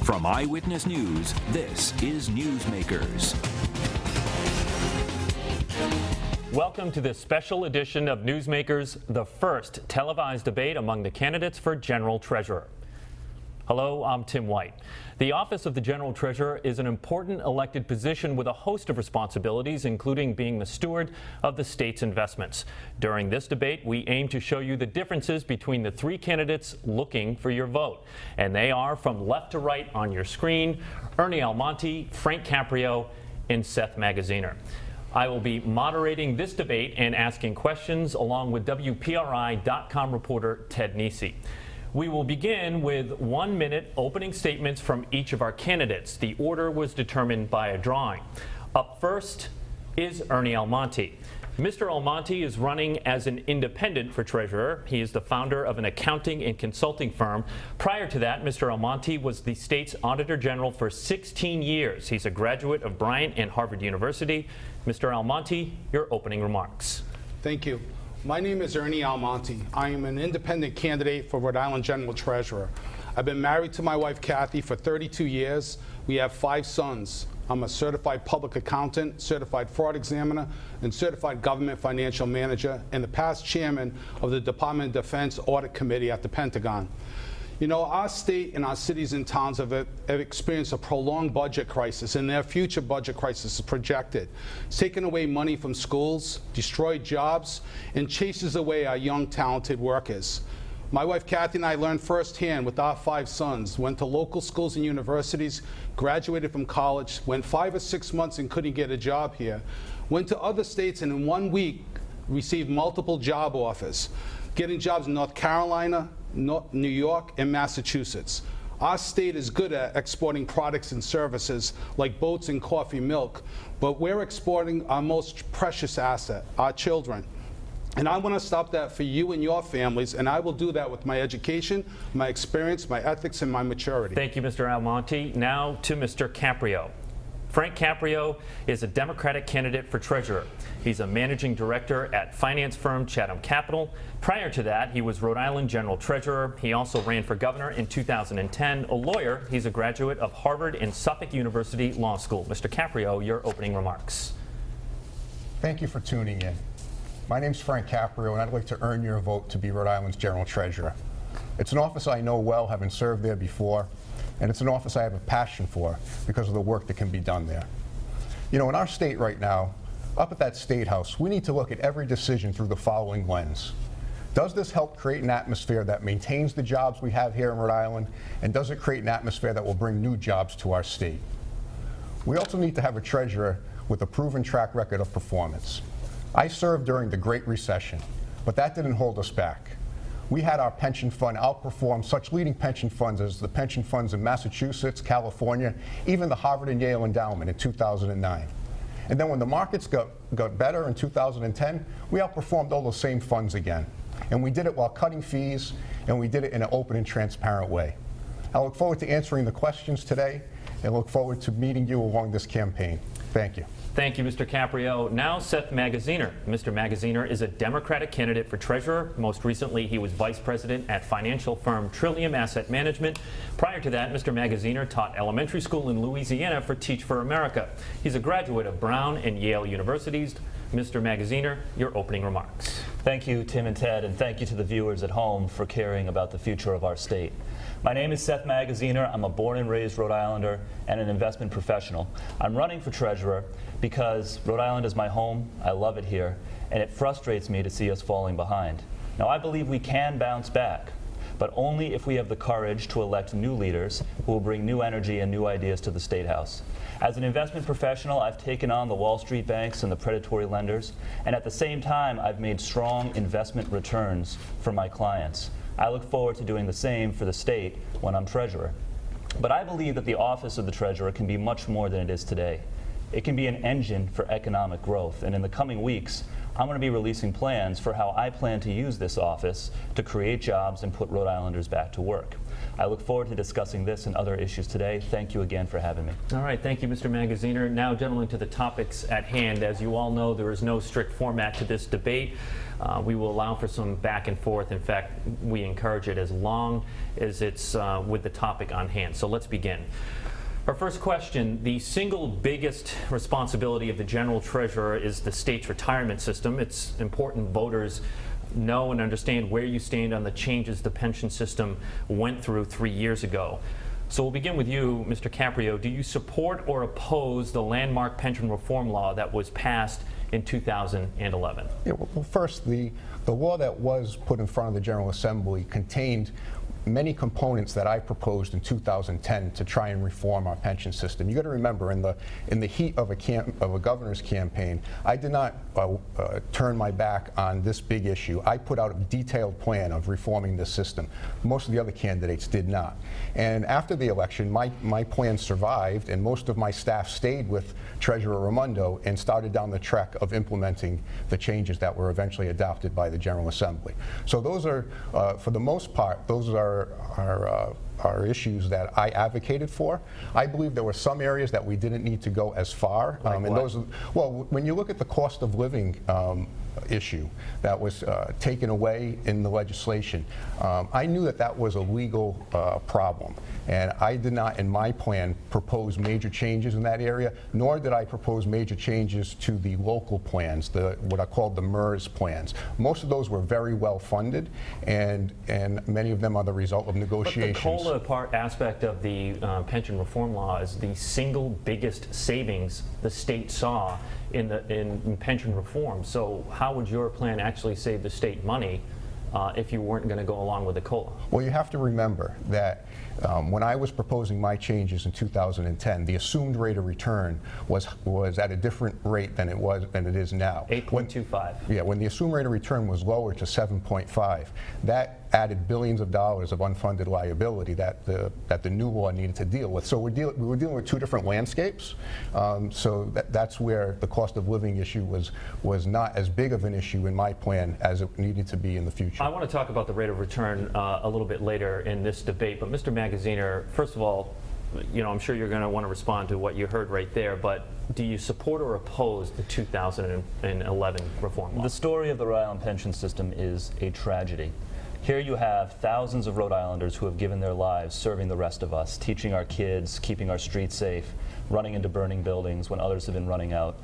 From Eyewitness News, this is Newsmakers. Welcome to this special edition of Newsmakers, the first televised debate among the candidates for General Treasurer. Hello, I'm Tim White. The office of the General Treasurer is an important elected position with a host of responsibilities, including being the steward of the state's investments. During this debate, we aim to show you the differences between the three candidates looking for your vote. And they are, from left to right on your screen, Ernie Almonte, Frank Caprio, and Seth Magaziner. I will be moderating this debate and asking questions along with WPRI.com reporter Ted Nesi. We will begin with 1-minute opening statements from each of our candidates. The order was determined by a drawing. Up first is Ernie Almonte. Mr. Almonte is running as an independent for treasurer. He is the founder of an accounting and consulting firm. Prior to that, Mr. Almonte was the state's auditor general for 16 years. He's a graduate of Bryant and Harvard University. Mr. Almonte, your opening remarks. Thank you. My name is Ernie Almonte. I am an independent candidate for Rhode Island General Treasurer. I've been married to my wife, Kathy, for 32 years. We have 5 sons. I'm a certified public accountant, certified fraud examiner, and certified government financial manager, and the past chairman of the Department of Defense Audit Committee at the Pentagon. You know, our state and our cities and towns have experienced a prolonged budget crisis, and their future budget crisis is projected. It's taken away money from schools, destroyed jobs, and chases away our young, talented workers. My wife Kathy and I learned firsthand with our 5 sons, went to local schools and universities, graduated from college, went 5 or 6 months and couldn't get a job here, went to other states and in 1 week received multiple job offers, getting jobs in North Carolina, New York, and Massachusetts. Our state is good at exporting products and services like boats and coffee milk, but we're exporting our most precious asset, our children. And I want to stop that for you and your families, and I will do that with my education, my experience, my ethics, and my maturity. Thank you, Mr. Almonte. Now to Mr. Caprio. Frank Caprio is a Democratic candidate for treasurer. He's a managing director at finance firm Chatham Capital. Prior to that, he was Rhode Island General Treasurer. He also ran for governor in 2010. A lawyer, he's a graduate of Harvard and Suffolk University Law School. Mr. Caprio, your opening remarks. Thank you for tuning in. My name's Frank Caprio, and I'd like to earn your vote to be Rhode Island's General Treasurer. It's an office I know well, having served there before, and it's an office I have a passion for because of the work that can be done there. You know, in our state right now, up at that State House, we need to look at every decision through the following lens. Does this help create an atmosphere that maintains the jobs we have here in Rhode Island, and does it create an atmosphere that will bring new jobs to our state? We also need to have a treasurer with a proven track record of performance. I served during the Great Recession, but that didn't hold us back. We had our pension fund outperform such leading pension funds as the pension funds in Massachusetts, California, even the Harvard and Yale endowment in 2009. And then when the markets got better in 2010, we outperformed all those same funds again. And we did it while cutting fees, and we did it in an open and transparent way. I look forward to answering the questions today, and look forward to meeting you along this campaign. Thank you. Thank you, Mr. Caprio. Now, Seth Magaziner. Mr. Magaziner is a Democratic candidate for treasurer. Most recently, he was vice president at financial firm Trillium Asset Management. Prior to that, Mr. Magaziner taught elementary school in Louisiana for Teach for America. He's a graduate of Brown and Yale Universities. Mr. Magaziner, your opening remarks. Thank you, Tim and Ted, and thank you to the viewers at home for caring about the future of our state. My name is Seth Magaziner. I'm a born and raised Rhode Islander and an investment professional. I'm running for treasurer because Rhode Island is my home, I love it here, and it frustrates me to see us falling behind. Now, I believe we can bounce back, but only if we have the courage to elect new leaders who will bring new energy and new ideas to the State House. As an investment professional, I've taken on the Wall Street banks and the predatory lenders, and at the same time, I've made strong investment returns for my clients. I look forward to doing the same for the state when I'm treasurer. But I believe that the office of the treasurer can be much more than it is today. It can be an engine for economic growth, and in the coming weeks, I'm going to be releasing plans for how I plan to use this office to create jobs and put Rhode Islanders back to work. I look forward to discussing this and other issues today. Thank you again for having me. All right, thank you, Mr. Magaziner. Now, gentlemen, to the topics at hand. As you all know, there is no strict format to this debate. We will allow for some back and forth. In fact, we encourage it as long as it's with the topic on hand. So let's begin. Our first question, the single biggest responsibility of the General Treasurer is the state's retirement system. It's important voters know and understand where you stand on the changes the pension system went through 3 years ago. So we'll begin with you, Mr. Caprio. Do you support or oppose the landmark pension reform law that was passed in 2011? Yeah, well, first, the law that was put in front of the General Assembly contained many components that I proposed in 2010 to try and reform our pension system. You got to remember, in the heat of a governor's campaign, I did not turn my back on this big issue. I put out a detailed plan of reforming this system. Most of the other candidates did not. And after the election, my plan survived, and most of my staff stayed with Treasurer Raimondo and started down the track of implementing the changes that were eventually adopted by the General Assembly. So those are, for the most part, those are issues that I advocated for. I believe there were some areas that we didn't need to go as far. Like what? Well, when you look at the cost of living issue that was taken away in the legislation, I knew that was a legal problem. And I did not, in my plan, propose major changes in that area, nor did I propose major changes to the local plans, what I called the MERS plans. Most of those were very well funded, and many of them are the result of negotiations. But the COLA aspect of the pension reform law is the single biggest savings the state saw in pension reform. So how would your plan actually save the state money if you weren't going to go along with the COLA? Well, you have to remember that when I was proposing my changes in 2010, the assumed rate of return was at a different rate than it is now. 8.25. Yeah, when the assumed rate of return was lower to 7.5, that added billions of dollars of unfunded liability that the new law needed to deal with. So we were dealing with two different landscapes. So that's where the cost of living issue was not as big of an issue in my plan as it needed to be in the future. I want to talk about the rate of return a little bit later in this debate, but Mr. Magaziner, first of all, I'm sure you're going to want to respond to what you heard right there, but do you support or oppose the 2011 reform law? The story of the Rhode Island pension system is a tragedy. Here you have thousands of Rhode Islanders who have given their lives serving the rest of us, teaching our kids, keeping our streets safe, running into burning buildings when others have been running out.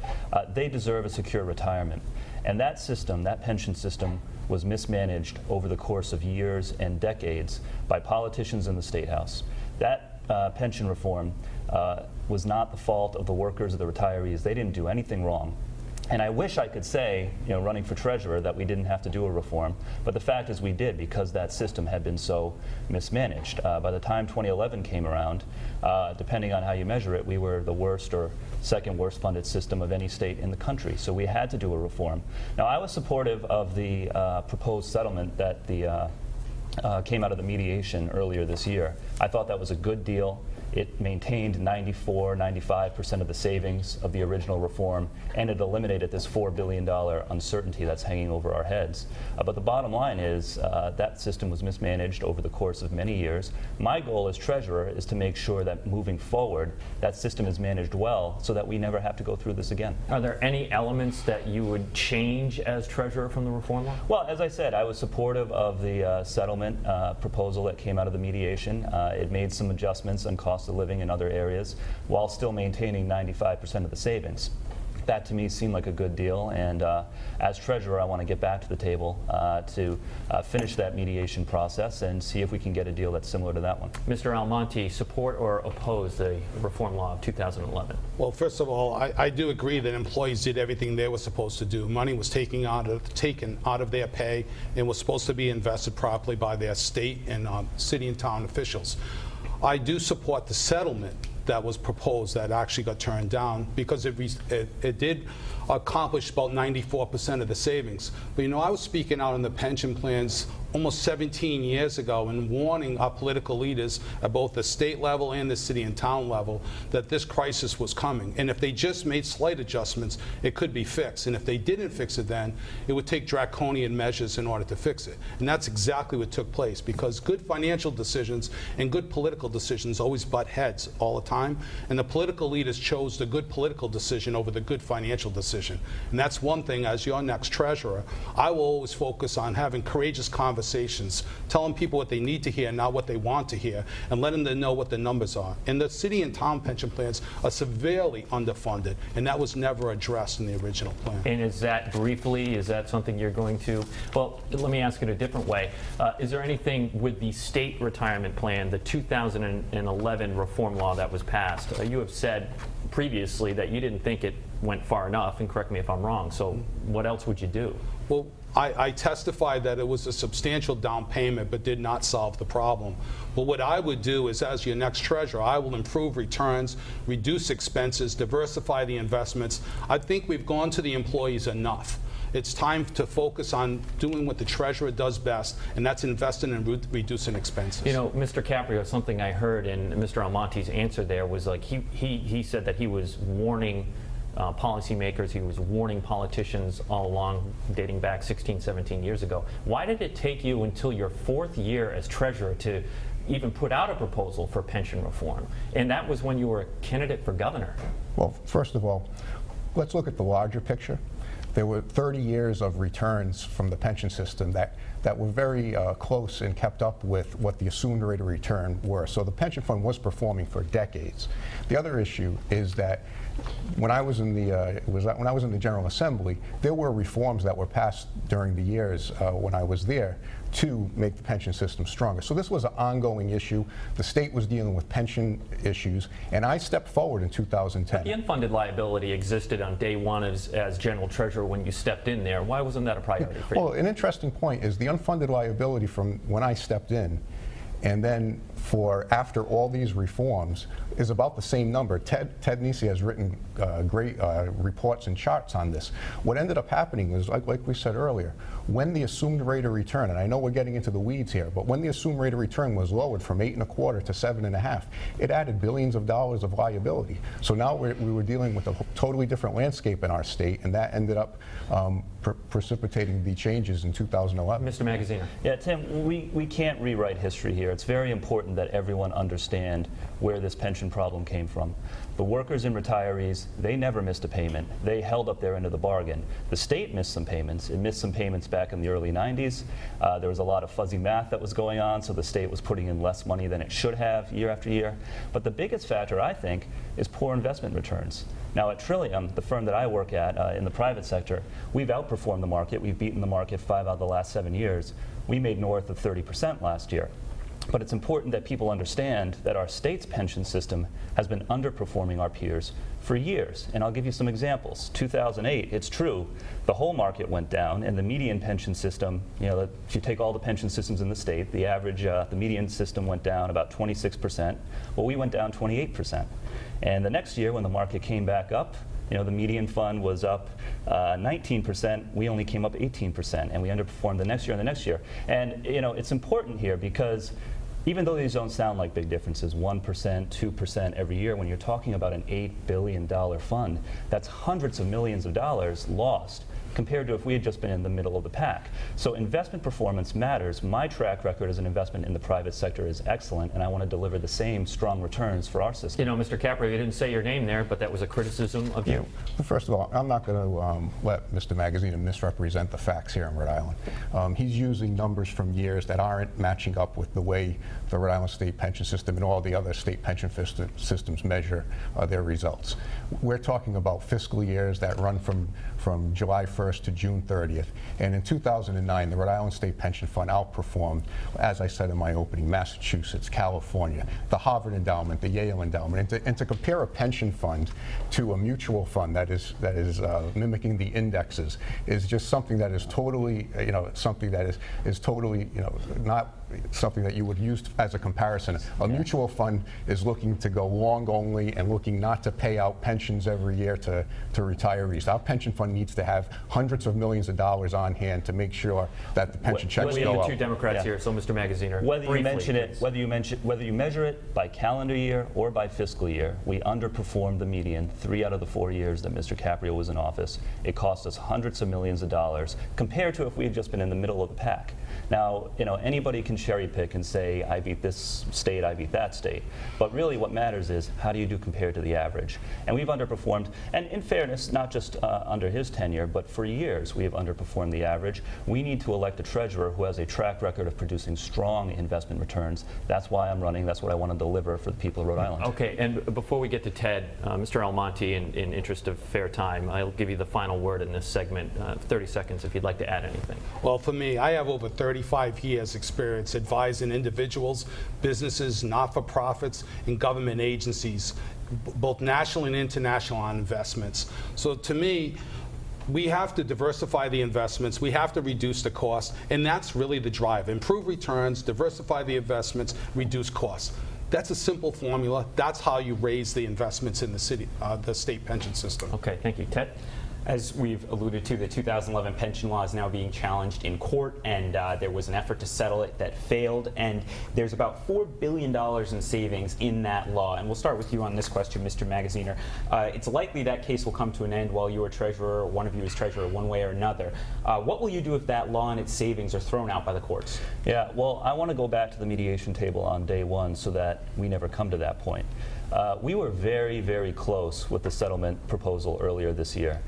They deserve a secure retirement. And that system, that pension system, was mismanaged over the course of years and decades by politicians in the State House. That pension reform was not the fault of the workers or the retirees. They didn't do anything wrong. And I wish I could say, running for treasurer, that we didn't have to do a reform, but the fact is we did, because that system had been so mismanaged. By the time 2011 came around, depending on how you measure it, we were the worst or second worst funded system of any state in the country. So we had to do a reform. Now, I was supportive of the proposed settlement that came out of the mediation earlier this year. I thought that was a good deal. It maintained 95% of the savings of the original reform, and it eliminated this $4 billion uncertainty that's hanging over our heads. But the bottom line is that system was mismanaged over the course of many years. My goal as treasurer is to make sure that moving forward, that system is managed well so that we never have to go through this again. Are there any elements that you would change as treasurer from the reform law? Well, as I said, I was supportive of the settlement proposal that came out of the mediation. It made some adjustments on cost of living in other areas while still maintaining 95% of the savings. That to me seemed like a good deal, and as treasurer I want to get back to the table to finish that mediation process and see if we can get a deal that's similar to that one. Mr. Almonte, support or oppose the reform law of 2011? Well, first of all, I do agree that employees did everything they were supposed to do. Money was taken out of their pay and was supposed to be invested properly by their state and city and town officials. I do support the settlement that was proposed that actually got turned down, because it did accomplish about 94% of the savings. But I was speaking out on the pension plans almost 17 years ago and warning our political leaders at both the state level and the city and town level that this crisis was coming. And if they just made slight adjustments, it could be fixed. And if they didn't fix it then, it would take draconian measures in order to fix it. And that's exactly what took place, because good financial decisions and good political decisions always butt heads all the time. And the political leaders chose the good political decision over the good financial decision. And that's one thing, as your next treasurer, I will always focus on having courageous conversations, telling people what they need to hear, not what they want to hear, and letting them know what the numbers are. And the city and town pension plans are severely underfunded, and that was never addressed in the original plan. And is that briefly, is that something you're going to, well, let me ask it a different way. Is there anything with the state retirement plan, the 2011 reform law that was passed? You have said previously that you didn't think it went far enough, and correct me if I'm wrong, so what else would you do? Well, I testified that it was a substantial down payment but did not solve the problem. But what I would do is, as your next treasurer, I will improve returns, reduce expenses, diversify the investments. I think we've gone to the employees enough. It's time to focus on doing what the treasurer does best, and that's investing and reducing expenses. You know, Mr. Caprio, something I heard in Mr. Almonte's answer there was like he said that he was warning policymakers, he was warning politicians all along, dating back 16, 17 years ago. Why did it take you until your 4th year as treasurer to even put out a proposal for pension reform? And that was when you were a candidate for governor. Well, first of all, let's look at the larger picture. There were 30 years of returns from the pension system that were very close and kept up with what the assumed rate of return were. So the pension fund was performing for decades. The other issue is that when I was in the General Assembly, there were reforms that were passed during the years when I was there to make the pension system stronger. So this was an ongoing issue. The state was dealing with pension issues, and I stepped forward in 2010. But the unfunded liability existed on day one as general treasurer when you stepped in there. Why wasn't that a priority for you? Well, an interesting point is the unfunded liability from when I stepped in and then for after all these reforms is about the same number. Ted Nesi has written great reports and charts on this. What ended up happening is, like we said earlier, when the assumed rate of return, and I know we're getting into the weeds here, but when the assumed rate of return was lowered from 8.25 to 7.5, it added billions of dollars of liability. So now we were dealing with a totally different landscape in our state, and that ended up precipitating the changes in 2011. Mr. Magazzino. Yeah, Tim, we can't rewrite history here. It's very important that everyone understand where this pension problem came from. The workers and retirees, they never missed a payment. They held up their end of the bargain. The state missed some payments. It missed some payments back in the early 90s. There was a lot of fuzzy math that was going on, so the state was putting in less money than it should have year after year. But the biggest factor, I think, is poor investment returns. Now at Trillium, the firm that I work at in the private sector, we've outperformed the market. We've beaten the market 5 out of the last 7 years. We made north of 30% last year. But it's important that people understand that our state's pension system has been underperforming our peers for years. And I'll give you some examples. 2008, it's true, the whole market went down, and the median pension system, you know, if you take all the pension systems in the state, the average, the median system went down about 26%. Well, we went down 28%. And the next year, when the market came back up, you know, the median fund was up 19%. We only came up 18%, and we underperformed the next year and the next year. And you know, it's important here because even though these don't sound like big differences, 1%, 2% every year, when you're talking about an $8 billion fund, that's hundreds of millions of dollars lost compared to if we had just been in the middle of the pack. So investment performance matters. My track record as an investment in the private sector is excellent, and I want to deliver the same strong returns for our system. You know, Mr. Caprio, you didn't say your name there, but that was a criticism of you. First of all, I'm not going to let Mr. Magazzino misrepresent the facts here in Rhode Island. He's using numbers from years that aren't matching up with the way the Rhode Island state pension system and all the other state pension systems measure their results. We're talking about fiscal years that run from July 1st to June 30th. And in 2009, the Rhode Island State Pension Fund outperformed, as I said in my opening, Massachusetts, California, the Harvard Endowment, the Yale Endowment. And to compare a pension fund to a mutual fund that is mimicking the indexes is just something that is totally, something that is totally, not something that you would use as a comparison. A mutual fund is looking to go long only and looking not to pay out pensions every year to retirees. Our pension fund needs to have hundreds of millions of dollars on hand to make sure that the pension checks We go have the up. two Democrats here, so Mr. Magaziner. Whether you mention it, please. whether you measure it by calendar year or by fiscal year, we underperformed the median 3 out of the 4 years that Mr. Caprio was in office. It cost us hundreds of millions of dollars compared to if we had just been in the middle of the pack. Now, anybody can cherry pick and say, I beat this state, I beat that state. But really what matters is, how do you do compared to the average? And we've underperformed, and in fairness, not just under his tenure, but for years we have underperformed the average. We need to elect a treasurer who has a track record of producing strong investment returns. That's why I'm running. That's what I want to deliver for the people of Rhode Island. Okay, and before we get to Ted, Mr. Almonte, in interest of fair time, I'll give you the final word in this segment. 30 seconds if you'd like to add anything. Well, for me, I have over 35 years experience advising individuals, businesses, not-for-profits, and government agencies, both national and international, on investments. So to me, we have to diversify the investments, we have to reduce the cost, and that's really the drive. Improve returns, diversify the investments, reduce costs. That's a simple formula. That's how you raise the investments in the city, the state pension system. Okay, thank you. Ted? As we've alluded to, the 2011 pension law is now being challenged in court, and there was an effort to settle it that failed, and there's about $4 billion in savings in that law. And we'll start with you on this question, Mr. Magaziner. It's likely that case will come to an end while you are treasurer, or one of you is treasurer, one way or another. What will you do if that law and its savings are thrown out by the courts? Yeah, well, I want to go back to the mediation table on day one so that we never come to that point. We were very, very close with the settlement proposal earlier this year.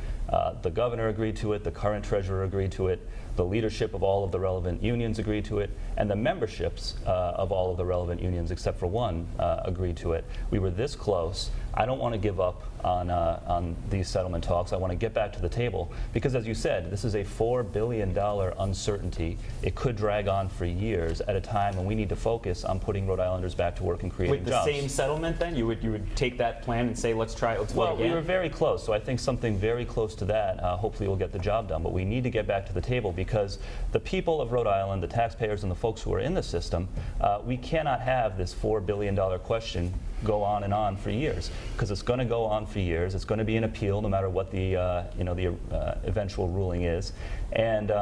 The governor agreed to it, the current treasurer agreed to it, the leadership of all of the relevant unions agreed to it, and the memberships of all of the relevant unions, except for one, agreed to it. We were this close. I don't want to give up on these settlement talks. I want to get back to the table because, as you said, this is a $4 billion uncertainty. It could drag on for years at a time when we need to focus on putting Rhode Islanders back to work and creating jobs. With the same settlement, then? You would take that plan and say, let's try it, let's vote again? Well, we were very close, so I think something very close to that hopefully will get the job done. But we need to get back to the table because the people of Rhode Island, the taxpayers and the folks who are in the system, we cannot have this $4 billion question go on and on for years, because it's going to go on for years. It's going to be an appeal no matter what the eventual ruling is. And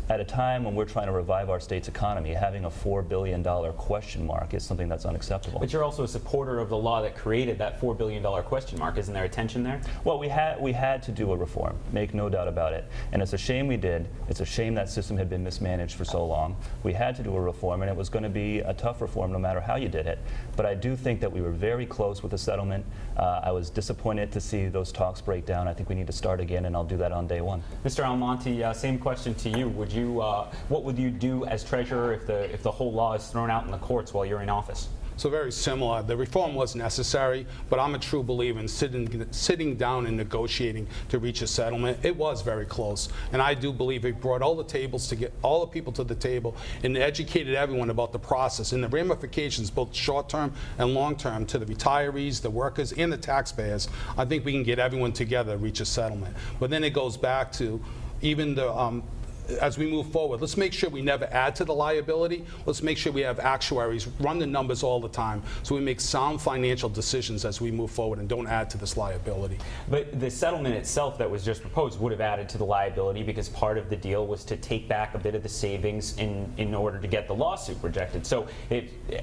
at a time when we're trying to revive our state's economy, having a $4 billion question mark is something that's unacceptable. But you're also a supporter of the law that created that $4 billion question mark. Isn't there a tension there? Well, we had to do a reform, make no doubt about it. And it's a shame we did. It's a shame that system had been mismanaged for so long. We had to do a reform, and it was going to be a tough reform no matter how you did it. But I do think that we were very close with the settlement. I was disappointed to see those talks break down. I think we need to start again, and I'll do that on day one. Mr. Almonte, same question to you. What would you do as treasurer if the whole law is thrown out in the courts while you're in office? So very similar. The reform was necessary, but I'm a true believer in sitting down and negotiating to reach a settlement. It was very close, and I do believe it brought all the tables to get all the people to the table and educated everyone about the process and the ramifications, both short-term and long-term, to the retirees, the workers, and the taxpayers. I think we can get everyone together to reach a settlement. But then it goes back to even the as we move forward, let's make sure we never add to the liability. Let's make sure we have actuaries run the numbers all the time so we make sound financial decisions as we move forward and don't add to this liability. But the settlement itself that was just proposed would have added to the liability because part of the deal was to take back a bit of the savings in order to get the lawsuit rejected. So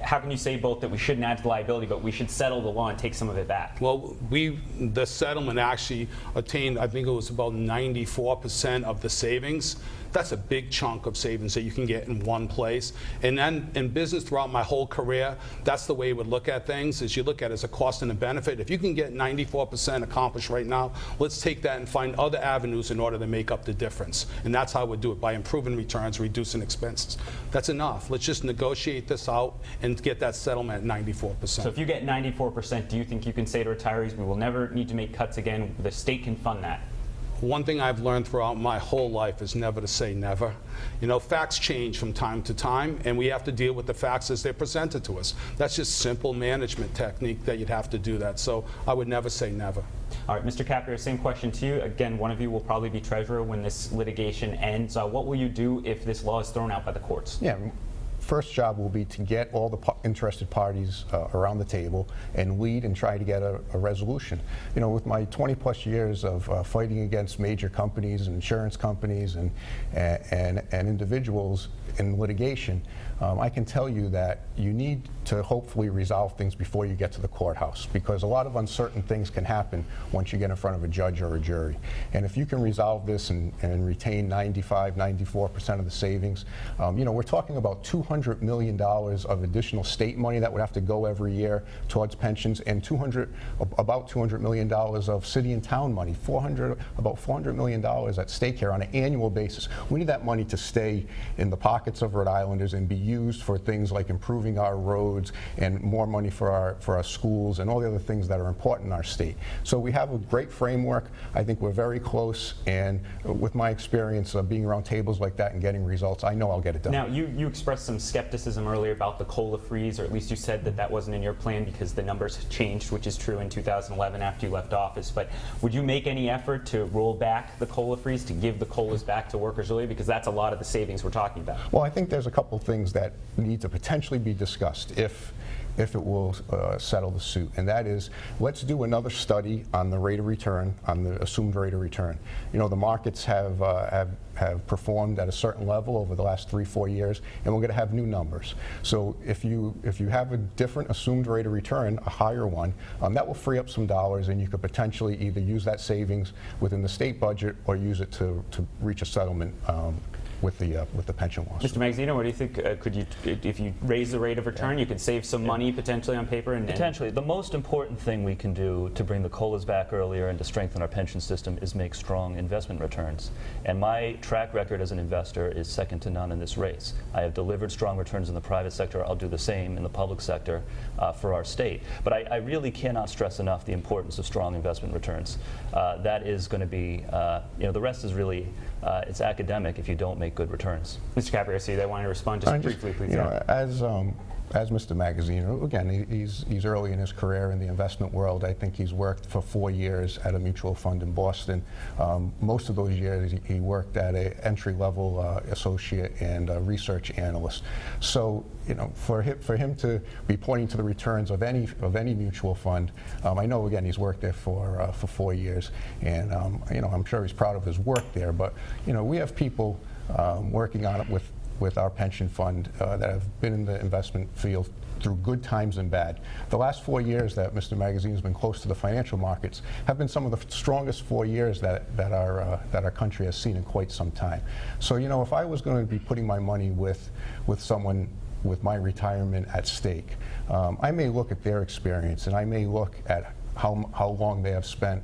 how can you say both that we shouldn't add to the liability but we should settle the law and take some of it back? Well, the settlement actually attained, I think it was about 94% of the savings. That's a big chunk of savings that you can get in one place. And then in business throughout my whole career, that's the way you would look at things, is you look at it as a cost and a benefit. If you can get 94% accomplished right now, let's take that and find other avenues in order to make up the difference. And that's how we do it, by improving returns, reducing expenses. That's enough. Let's just negotiate this out and get that settlement at 94%. So if you get 94%, do you think you can say to retirees, we will never need to make cuts again, the state can fund that? One thing I've learned throughout my whole life is never to say never. You know, facts change from time to time, and we have to deal with the facts as they're presented to us. That's just simple management technique that you'd have to do that. So I would never say never. All right, Mr. Caprio, same question to you. Again, one of you will probably be treasurer when this litigation ends. What will you do if this law is thrown out by the courts? Yeah. first job will be to get all the interested parties around the table and lead and try to get a resolution. You know, with my 20-plus years of fighting against major companies and insurance companies and individuals in litigation, I can tell you that you need to hopefully resolve things before you get to the courthouse, because a lot of uncertain things can happen once you get in front of a judge or a jury. And if you can resolve this and retain 95, 94% of the savings, you know, we're talking about $200 million of additional state money that would have to go every year towards pensions, and about $200 million of city and town money, about $400 million at stake here on an annual basis. We need that money to stay in the pockets of Rhode Islanders and be used for things like improving our roads and more money for our schools and all the other things that are important in our state. So we have a great framework. I think we're very close, and with my experience of being around tables like that and getting results, I know I'll get it done. Now, you expressed some skepticism earlier about the COLA freeze, or at least you said that that wasn't in your plan because the numbers changed, which is true in 2011 after you left office. But would you make any effort to roll back the COLA freeze, to give the COLAs back to workers early? Because that's a lot of the savings we're talking about. Well, I think there's a couple things that need to potentially be discussed if it will settle the suit, and that is, let's do another study on the rate of return, on the assumed rate of return. You know, the markets have performed at a certain level over the last 3-4 years, and we're going to have new numbers. So if you have a different assumed rate of return, a higher one, that will free up some dollars, and you could potentially either use that savings within the state budget or use it to reach a settlement with the pension lawsuit. Mr. Magazzino, what do you think? Could you, if you raise the rate of return, you could save some money potentially on paper? Potentially. The most important thing we can do to bring the COLAs back earlier and to strengthen our pension system is make strong investment returns. And my track record as an investor is second to none in this race. I have delivered strong returns in the private sector. I'll do the same in the public sector for our state. But I really cannot stress enough the importance of strong investment returns. That is going to be, you know, the rest is really, it's academic if you don't make good returns. Mr. Caprio, I see that. I want to respond just briefly, please. You know, as Mr. Magazzino, again, he's early in his career in the investment world. I think he's worked for 4 years at a mutual fund in Boston. Most of those years he worked at an entry-level associate and research analyst. So, you know, for him to be pointing to the returns of any mutual fund, I know, again, he's worked there for 4 years, and you know, I'm sure he's proud of his work there. But you know, we have people working on it with our pension fund that have been in the investment field through good times and bad. The last 4 years that Mr. Magazzino has been close to the financial markets have been some of the strongest 4 years that our country has seen in quite some time. So, you know, if I was going to be putting my money with someone with my retirement at stake, I may look at their experience, and I may look at how long they have spent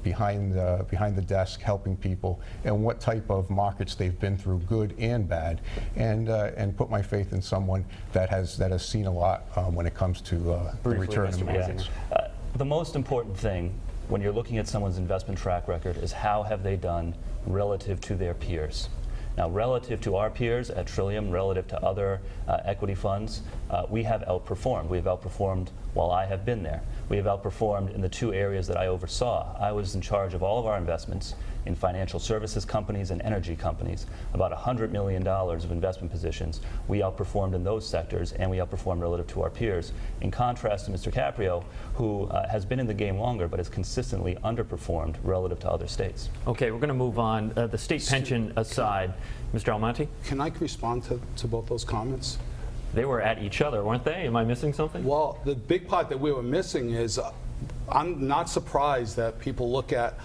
behind the desk helping people, and what type of markets they've been through, good and bad, and put my faith in someone that has seen a lot when it comes to the return on investment. The most important thing when you're looking at someone's investment track record is how have they done relative to their peers. Now, relative to our peers at Trillium, relative to other equity funds, we have outperformed. We have outperformed while I have been there. We have outperformed in the 2 areas that I oversaw. I was in charge of all of our investments in financial services companies and energy companies, about $100 million of investment positions. We outperformed in those sectors, and we outperformed relative to our peers, in contrast to Mr. Caprio, who has been in the game longer but has consistently underperformed relative to other states. Okay, we're going to move on. The state pension aside, Mr. Almonte? Can I respond to both those comments? They were at each other, weren't they? Am I missing something? Well, the big part that we were missing is I'm not surprised that people that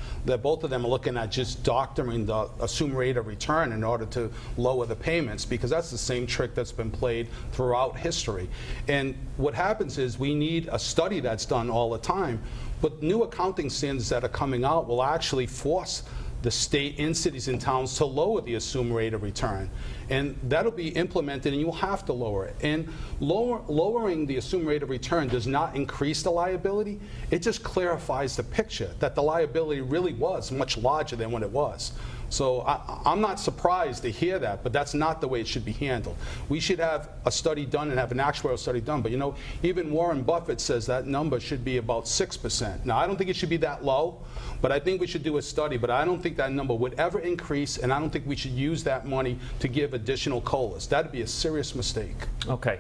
both of them are looking at just doctoring the assumed rate of return in order to lower the payments, because that's the same trick that's been played throughout history. And what happens is we need a study that's done all the time, but new accounting standards that are coming out will actually force the state and cities and towns to lower the assumed rate of return. And that'll be implemented, and you'll have to lower it. And lowering the assumed rate of return does not increase the liability. It just clarifies the picture that the liability really was much larger than what it was. So I'm not surprised to hear that, but that's not the way it should be handled. We should have a study done and have an actuarial study done. But even Warren Buffett says that number should be about 6%. Now, I don't think it should be that low, but I think we should do a study. But I don't think that number would ever increase, and I don't think we should use that money to give additional COLAs. That'd be a serious mistake. Okay.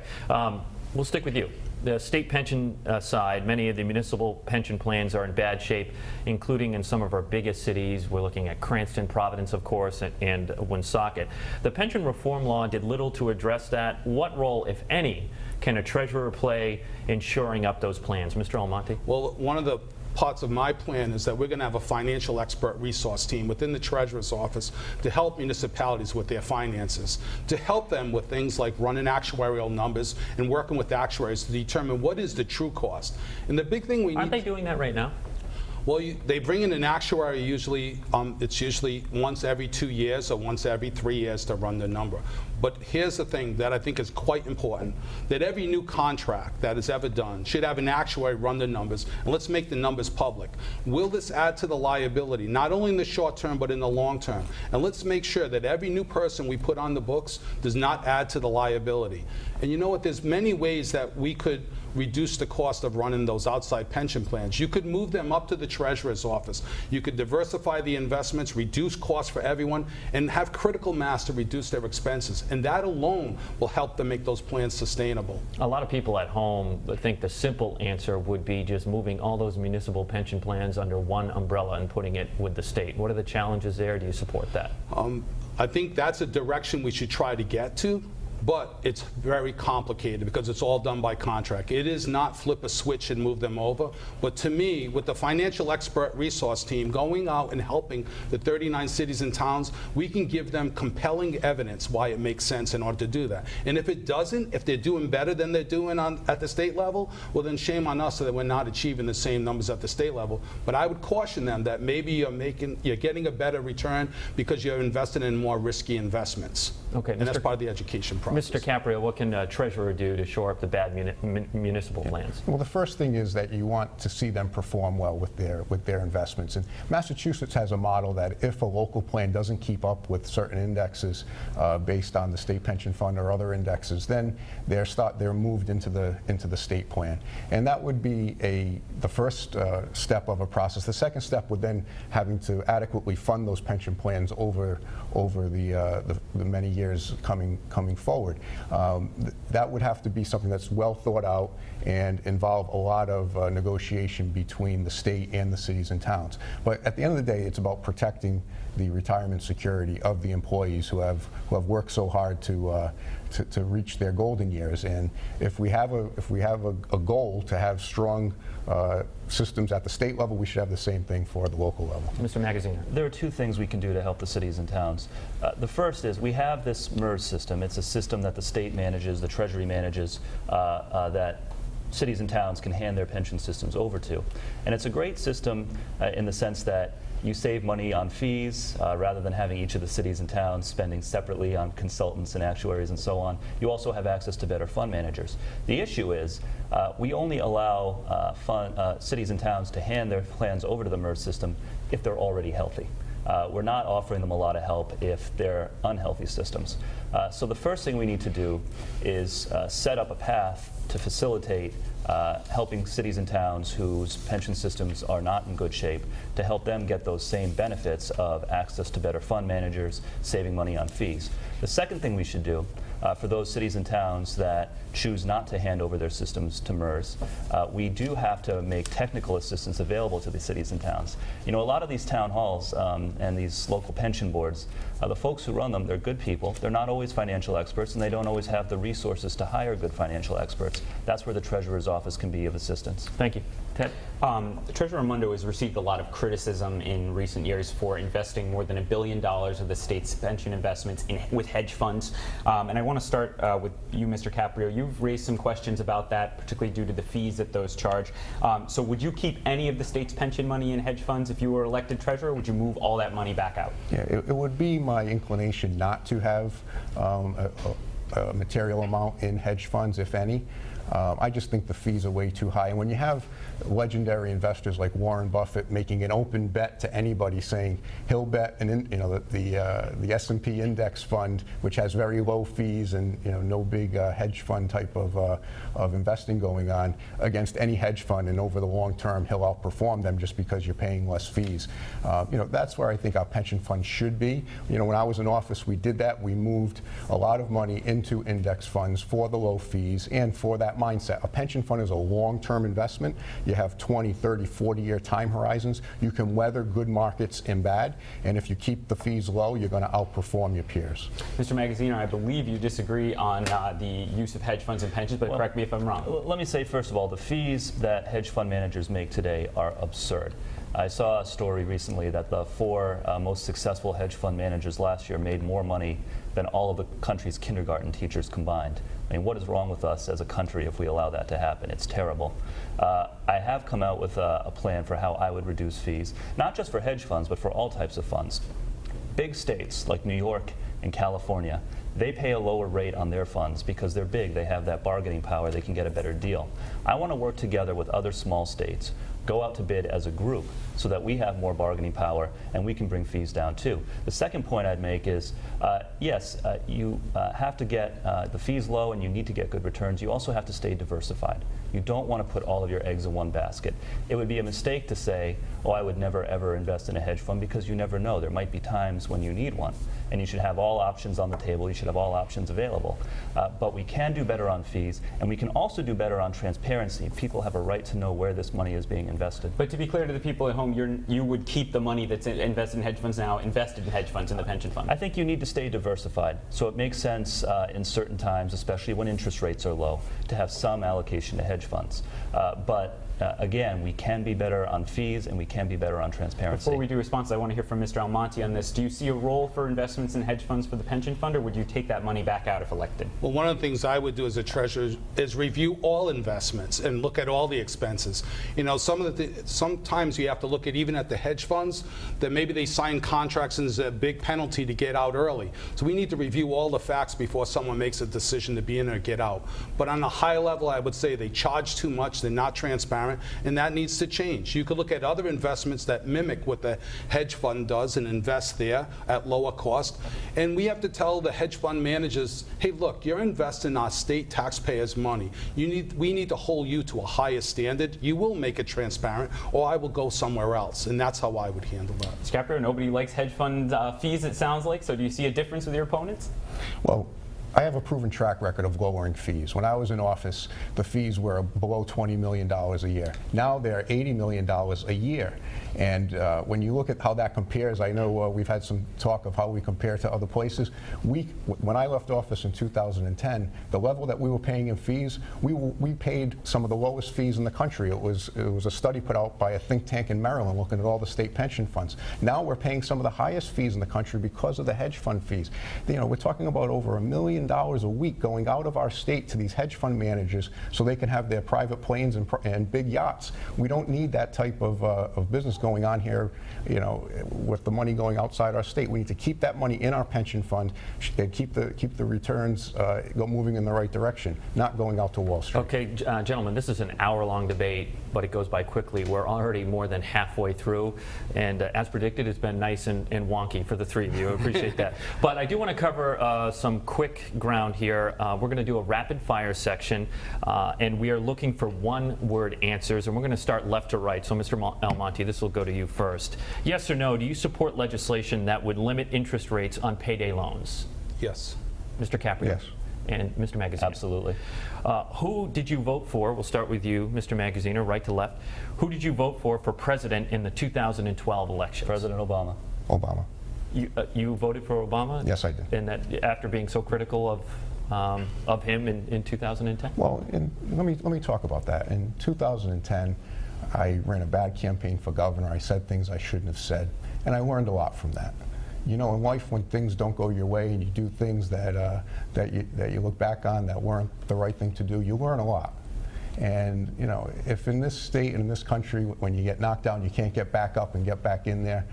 We'll stick with you. The state pension side, many of the municipal pension plans are in bad shape, including in some of our biggest cities. We're looking at Cranston, Providence, of course, and Woonsocket. The pension reform law did little to address that. What role, if any, can a treasurer play in shoring up those plans? Mr. Almonte? Well, one of the parts of my plan is that we're going to have a financial expert resource team within the Treasurer's office to help municipalities with their finances, to help them with things like running actuarial numbers and working with actuaries to determine what is the true cost. And the big thing we need... Aren't they doing that right now? Well, they bring in an actuary usually, it's usually once every 2 years or once every 3 years to run the number. But here's the thing that I think is quite important, that every new contract that is ever done should have an actuary run the numbers, and let's make the numbers public. Will this add to the liability, not only in the short term, but in the long term? And let's make sure that every new person we put on the books does not add to the liability. And you know what, there's many ways that we could reduce the cost of running those outside pension plans. You could move them up to the Treasurer's office. You could diversify the investments, reduce costs for everyone, and have critical mass to reduce their expenses. And that alone will help them make those plans sustainable. A lot of people at home think the simple answer would be just moving all those municipal pension plans under one umbrella and putting it with the state. What are the challenges there? Do you support that? I think that's a direction we should try to get to. But it's very complicated because it's all done by contract. It is not flip a switch and move them over. But to me, with the financial expert resource team going out and helping the 39 cities and towns, we can give them compelling evidence why it makes sense in order to do that. And if it doesn't, if they're doing better than they're doing at the state level, well then shame on us that we're not achieving the same numbers at the state level. But I would caution them that maybe you're getting a better return because you're investing in more risky investments. Okay, and that's part of the education process. Mr. Caprio, what can a treasurer do to shore up the bad municipal plans? Well, the first thing is that you want to see them perform well with their investments. And Massachusetts has a model that if a local plan doesn't keep up with certain indexes based on the state pension fund or other indexes, then they're moved into the state plan. And that would be the first step of a process. The second step would then having to adequately fund those pension plans over the many years coming forward. That would have to be something that's well thought out and involve a lot of negotiation between the state and the cities and towns. But at the end of the day, it's about protecting the retirement security of the employees who have worked so hard to reach their golden years. And if we have a goal to have strong systems at the state level, we should have the same thing for the local level. Mr. Magaziner. There are two things we can do to help the cities and towns. The first is we have this MERS system. It's a system that the state manages, the Treasury manages, that cities and towns can hand their pension systems over to. And it's a great system in the sense that you save money on fees rather than having each of the cities and towns spending separately on consultants and actuaries and so on. You also have access to better fund managers. The issue is we only allow cities and towns to hand their plans over to the MERS system if they're already healthy. We're not offering them a lot of help if they're unhealthy systems. So the first thing we need to do is set up a path to facilitate helping cities and towns whose pension systems are not in good shape to help them get those same benefits of access to better fund managers, saving money on fees. The second thing we should do for those cities and towns that choose not to hand over their systems to MERS, we do have to make technical assistance available to the cities and towns. You know, a lot of these town halls and these local pension boards, the folks who run them, they're good people. They're not always financial experts, and they don't always have the resources to hire good financial experts. That's where the Treasurer's office can be of assistance. Thank you. Ted? Treasurer Raimondo has received a lot of criticism in recent years for investing more than $1 billion of the state's pension investments with hedge funds. And I want to start with you, Mr. Caprio. You've raised some questions about that, particularly due to the fees that those charge. So would you keep any of the state's pension money in hedge funds if you were elected treasurer, or would you move all that money back out? Yeah, it would be my inclination not to have a material amount in hedge funds, if any. I just think the fees are way too high. And when you have legendary investors like Warren Buffett making an open bet to anybody, saying he'll bet the S&P index fund, which has very low fees and no big hedge fund type of investing going on, against any hedge fund, and over the long term he'll outperform them just because you're paying less fees. That's where I think our pension fund should be. When I was in office, we did that. We moved a lot of money into index funds for the low fees and for that mindset. A pension fund is a long-term investment. You have 20, 30, 40-year time horizons. You can weather good markets and bad, and if you keep the fees low, you're going to outperform your peers. Mr. Magazzino, I believe you disagree on the use of hedge funds and pensions, but correct me if I'm wrong. Let me say, first of all, the fees that hedge fund managers make today are absurd. I saw a story recently that the 4 most successful hedge fund managers last year made more money than all of the country's kindergarten teachers combined. I mean, what is wrong with us as a country if we allow that to happen? It's terrible. I have come out with a plan for how I would reduce fees, not just for hedge funds, but for all types of funds. Big states like New York and California, they pay a lower rate on their funds because they're big. They have that bargaining power. They can get a better deal. I want to work together with other small states, go out to bid as a group so that we have more bargaining power and we can bring fees down too. The second point I'd make is, yes, you have to get the fees low and you need to get good returns. You also have to stay diversified. You don't want to put all of your eggs in one basket. It would be a mistake to say, oh, I would never ever invest in a hedge fund, because you never know. There might be times when you need one, and you should have all options on the table. You should have all options available. But we can do better on fees, and we can also do better on transparency. People have a right to know where this money is being invested. But to be clear to the people at home, you would keep the money that's invested in hedge funds now invested in hedge funds in the pension fund. I think you need to stay diversified. So it makes sense in certain times, especially when interest rates are low, to have some allocation to hedge funds. Again, we can be better on fees and we can be better on transparency. Before we do responses, I want to hear from Mr. Almonte on this. Do you see a role for investments in hedge funds for the pension fund, or would you take that money back out if elected? Well, one of the things I would do as a treasurer is review all investments and look at all the expenses. Sometimes you have to look at, even at the hedge funds, that maybe they sign contracts and there's a big penalty to get out early. So we need to review all the facts before someone makes a decision to be in or get out. But on a high level, I would say they charge too much, they're not transparent, and that needs to change. You could look at other investments that mimic what the hedge fund does and invest there at lower cost. And we have to tell the hedge fund managers, hey, look, you're investing our state taxpayers' money. We need to hold you to a higher standard. You will make it transparent, or I will go somewhere else. And that's how I would handle that. Mr. Caprio, nobody likes hedge fund fees, it sounds like. So do you see a difference with your opponents? Well, I have a proven track record of lowering fees. When I was in office, the fees were below $20 million a year. Now they're $80 million a year. And when you look at how that compares, I know we've had some talk of how we compare to other places. When I left office in 2010, the level that we were paying in fees, we paid some of the lowest fees in the country. It was a study put out by a think tank in Maryland looking at all the state pension funds. Now we're paying some of the highest fees in the country because of the hedge fund fees. We're talking about over $1 million a week going out of our state to these hedge fund managers so they can have their private planes and big yachts. We don't need that type of business going on here, with the money going outside our state. We need to keep that money in our pension fund and keep the returns moving in the right direction, not going out to Wall Street. Okay, gentlemen, this is an hour-long debate, but it goes by quickly. We're already more than halfway through, and as predicted, it's been nice and wonky for the three of you. I appreciate that. But I do want to cover some quick ground here. We're going to do a rapid-fire section, and we are looking for one-word answers, and we're going to start left to right. So, Mr. Almonte, this will go to you first. Yes or no, do you support legislation that would limit interest rates on payday loans? Yes. Mr. Caprio? Yes. And Mr. Magazzino? Absolutely. Who did you vote for? We'll start with you, Mr. Magazzino, right to left. Who did you vote for president in the 2012 elections? President Obama. Obama. You voted for Obama? Yes, I did. And that after being so critical of him in 2010? Well, let me talk about that. In 2010, I ran a bad campaign for governor. I said things I shouldn't have said, and I learned a lot from that. In life, when things don't go your way and you do things that you look back on that weren't the right thing to do, you learn a lot. And if in this state and in this country, when you get knocked down, you can't get back up and get back in there,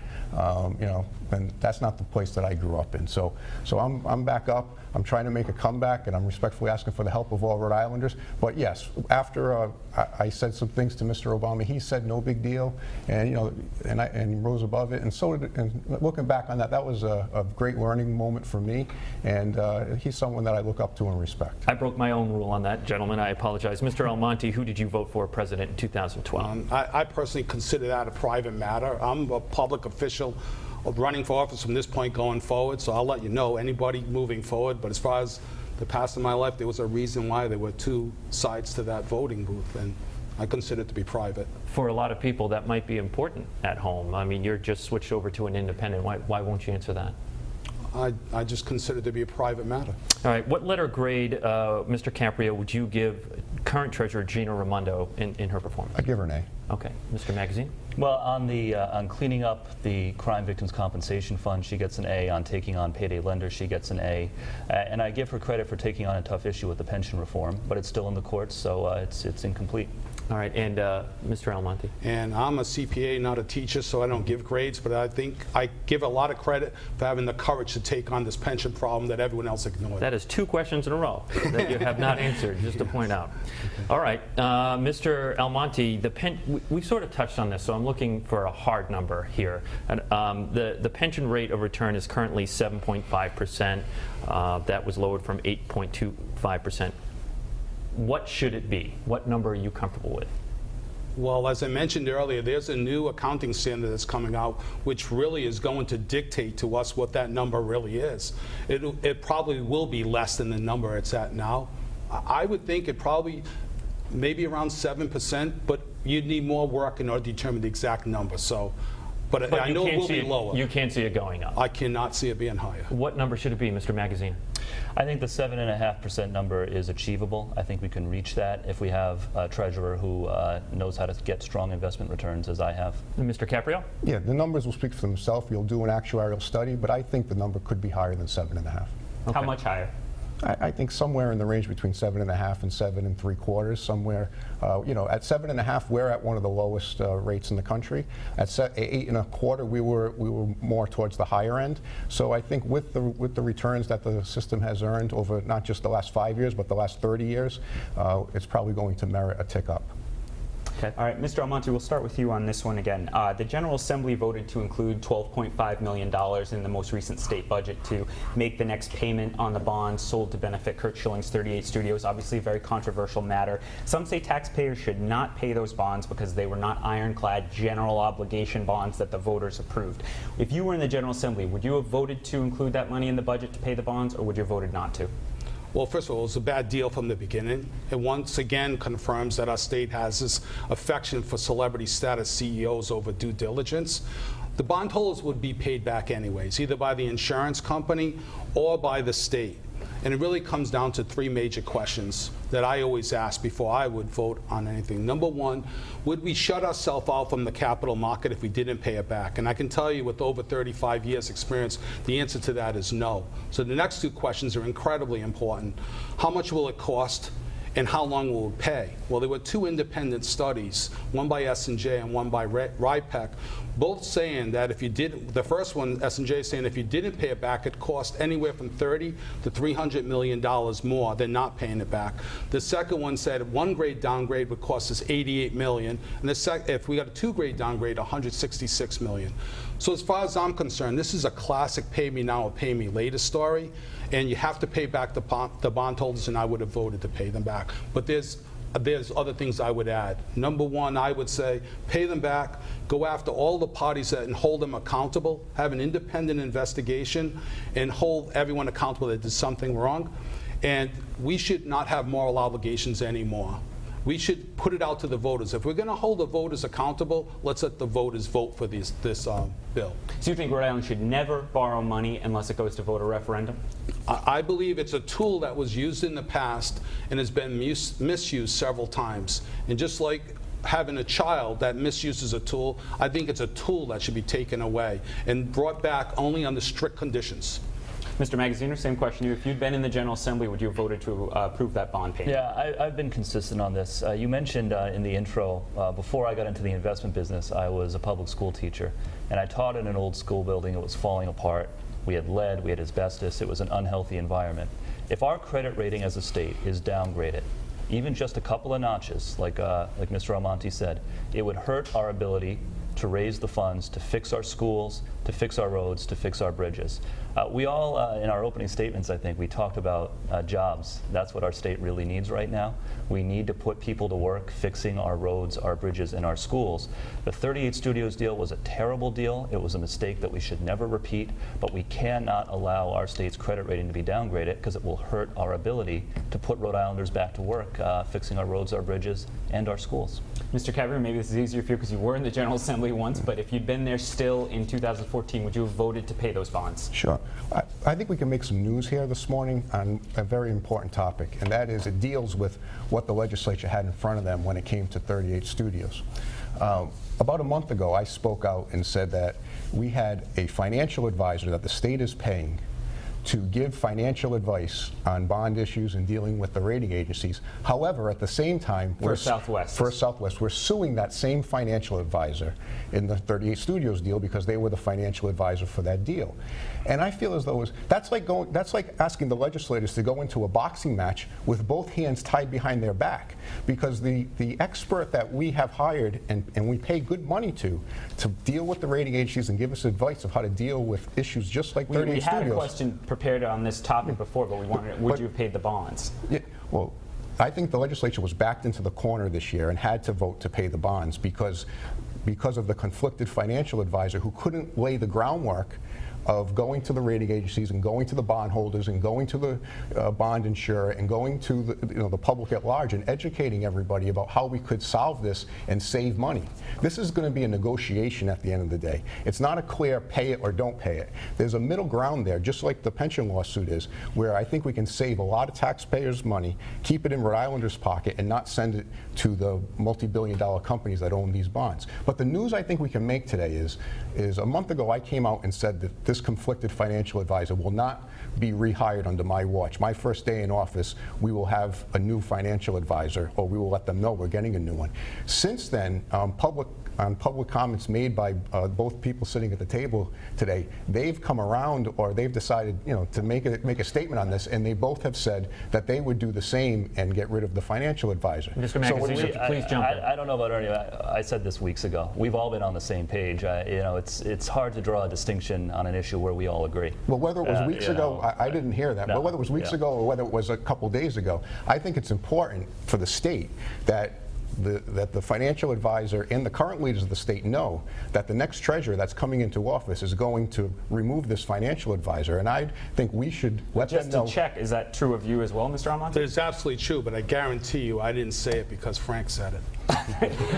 then that's not the place that I grew up in. So I'm back up. I'm trying to make a comeback, and I'm respectfully asking for the help of all Rhode Islanders. But yes, after I said some things to Mr. Obama, he said no big deal, and and he rose above it. And so, and looking back on that, that was a great learning moment for me. And he's someone that I look up to and respect. I broke my own rule on that, gentlemen. I apologize. Mr. Almonte, who did you vote for president in 2012? I personally consider that a private matter. I'm a public official running for office from this point going forward, so I'll let you know anybody moving forward. But as far as the past of my life, there was a reason why there were two sides to that voting booth, and I consider it to be private. For a lot of people, that might be important at home. I mean, you're just switched over to an independent. Why won't you answer that? I just consider it to be a private matter. All right. What letter grade, Mr. Caprio, would you give current Treasurer Gina Raimondo in her performance? I give her an A. Okay. Mr. Magazine? Well, on cleaning up the Crime Victims Compensation Fund, she gets an A. On taking on payday lenders, she gets an A. And I give her credit for taking on a tough issue with the pension reform, but it's still in the courts, so it's incomplete. All right, and Mr. Almonte. And I'm a CPA, not a teacher, so I don't give grades, but I think I give a lot of credit for having the courage to take on this pension problem that everyone else ignored. That is 2 questions in a row that you have not answered, just to point out. All right, Mr. Almonte, we sort of touched on this, so I'm looking for a hard number here. And, the pension rate of return is currently 7.5%. That was lowered from 8.25%. What should it be? What number are you comfortable with? Well, as I mentioned earlier, there's a new accounting standard that's coming out, which really is going to dictate to us what that number really is. It probably will be less than the number it's at now. I would think it probably maybe around 7%, but you'd need more work in order to determine the exact number. So, but I know it will be lower. You can't see it going up. I cannot see it being higher. What number should it be, Mr. Magazine? I think the 7.5% number is achievable. I think we can reach that if we have a treasurer who knows how to get strong investment returns, as I have. Mr. Caprio? Yeah, the numbers will speak for themselves. You'll do an actuarial study, but I think the number could be higher than 7.5. How much higher? I think somewhere in the range between 7.5 and 7 3/4. Somewhere, at 7.5, we're at one of the lowest rates in the country. At 8 1/4, we were more towards the higher end. So I think with the returns that the system has earned over not just the last 5 years, but the last 30 years, it's probably going to merit a tick up. Okay. All right, Mr. Almonte, we'll start with you on this one again. The General Assembly voted to include $12.5 million in the most recent state budget to make the next payment on the bonds sold to benefit Kurt Schilling's 38 Studios. Obviously a very controversial matter. Some say taxpayers should not pay those bonds because they were not ironclad general obligation bonds that the voters approved. If you were in the General Assembly, would you have voted to include that money in the budget to pay the bonds, or would you have voted not to? Well, first of all, it was a bad deal from the beginning. It once again confirms that our state has this affection for celebrity status CEOs over due diligence. The bondholders would be paid back anyways, either by the insurance company or by the state. And it really comes down to 3 major questions that I always ask before I would vote on anything. Number 1, would we shut ourselves out from the capital market if we didn't pay it back? And I can tell you with over 35 years experience, the answer to that is no. So the next 2 questions are incredibly important. How much will it cost? And how long will it pay? Well, there were 2 independent studies, one by S&J and one by RIPEC, both saying that if you did, the first one, S&J, saying if you didn't pay it back, it cost anywhere from $30 to $300 million more than not paying it back. The second one said 1 grade downgrade would cost us $88 million, and if we got a 2 grade downgrade, $166 million. So as far as I'm concerned, this is a classic pay me now or pay me later story, and you have to pay back the bondholders, and I would have voted to pay them back. But there's other things I would add. Number 1, I would say pay them back, go after all the parties and hold them accountable, have an independent investigation, and hold everyone accountable that did something wrong. And we should not have moral obligations anymore. We should put it out to the voters. If we're going to hold the voters accountable, let's let the voters vote for this bill. So you think Rhode Island should never borrow money unless it goes to voter referendum? I believe it's a tool that was used in the past and has been misused several times. And just like having a child that misuses a tool, I think it's a tool that should be taken away and brought back only under strict conditions. Mr. Magaziner, same question to you. If you'd been in the General Assembly, would you have voted to approve that bond payment? Yeah, I've been consistent on this. You mentioned in the intro, before I got into the investment business, I was a public school teacher, and I taught in an old school building. It was falling apart. We had lead, we had asbestos. It was an unhealthy environment. If our credit rating as a state is downgraded, even just a couple of notches, like Mr. Almonte said, it would hurt our ability to raise the funds to fix our schools, to fix our roads, to fix our bridges. We all, in our opening statements, I think, we talked about jobs. That's what our state really needs right now. We need to put people to work fixing our roads, our bridges, and our schools. The 38 Studios deal was a terrible deal. It was a mistake that we should never repeat, but we cannot allow our state's credit rating to be downgraded because it will hurt our ability to put Rhode Islanders back to work fixing our roads, our bridges, and our schools. Mr. Caprio, maybe this is easier for you because you were in the General Assembly once, but if you'd been there still in 2014, would you have voted to pay those bonds? Sure. I think we can make some news here this morning on a very important topic, and that is it deals with what the legislature had in front of them when it came to 38 Studios. About a month ago, I spoke out and said that we had a financial advisor that the state is paying to give financial advice on bond issues and dealing with the rating agencies. However, at the same time, First Southwest, we're suing that same financial advisor in the 38 Studios deal because they were the financial advisor for that deal. And I feel as though that's like asking the legislators to go into a boxing match with both hands tied behind their back, because the expert that we have hired and we pay good money to deal with the rating agencies and give us advice of how to deal with issues just like 38 Studios. We had a question prepared on this topic before, but we wanted, would you have paid the bonds? Yeah, well, I think the legislature was backed into the corner this year and had to vote to pay the bonds because of the conflicted financial advisor who couldn't lay the groundwork of going to the rating agencies and going to the bondholders and going to the bond insurer and going to the public at large and educating everybody about how we could solve this and save money. This is going to be a negotiation at the end of the day. It's not a clear pay it or don't pay it. There's a middle ground there, just like the pension lawsuit is, where I think we can save a lot of taxpayers' money, keep it in Rhode Islanders' pocket, and not send it to the multi-billion-dollar companies that own these bonds. But the news I think we can make today is a month ago I came out and said that this conflicted financial advisor will not be rehired under my watch. My first day in office, we will have a new financial advisor, or we will let them know we're getting a new one. Since then, public comments made by both people sitting at the table today, they've come around, or they've decided, to make a statement on this, and they both have said that they would do the same and get rid of the financial advisor. Mr. Magaziner, please jump in. I don't know about Ernie. I said this weeks ago. We've all been on the same page. It's hard to draw a distinction on an issue where we all agree. Well, whether it was weeks ago, I didn't hear that. No. But whether it was weeks ago or whether it was a couple days ago, I think it's important for the state that the financial advisor and the current leaders of the state know that the next treasurer that's coming into office is going to remove this financial advisor, and I think we should let them know. Just to check, is that true of you as well, Mr. Almonte? It's absolutely true, but I guarantee you I didn't say it because Frank said it.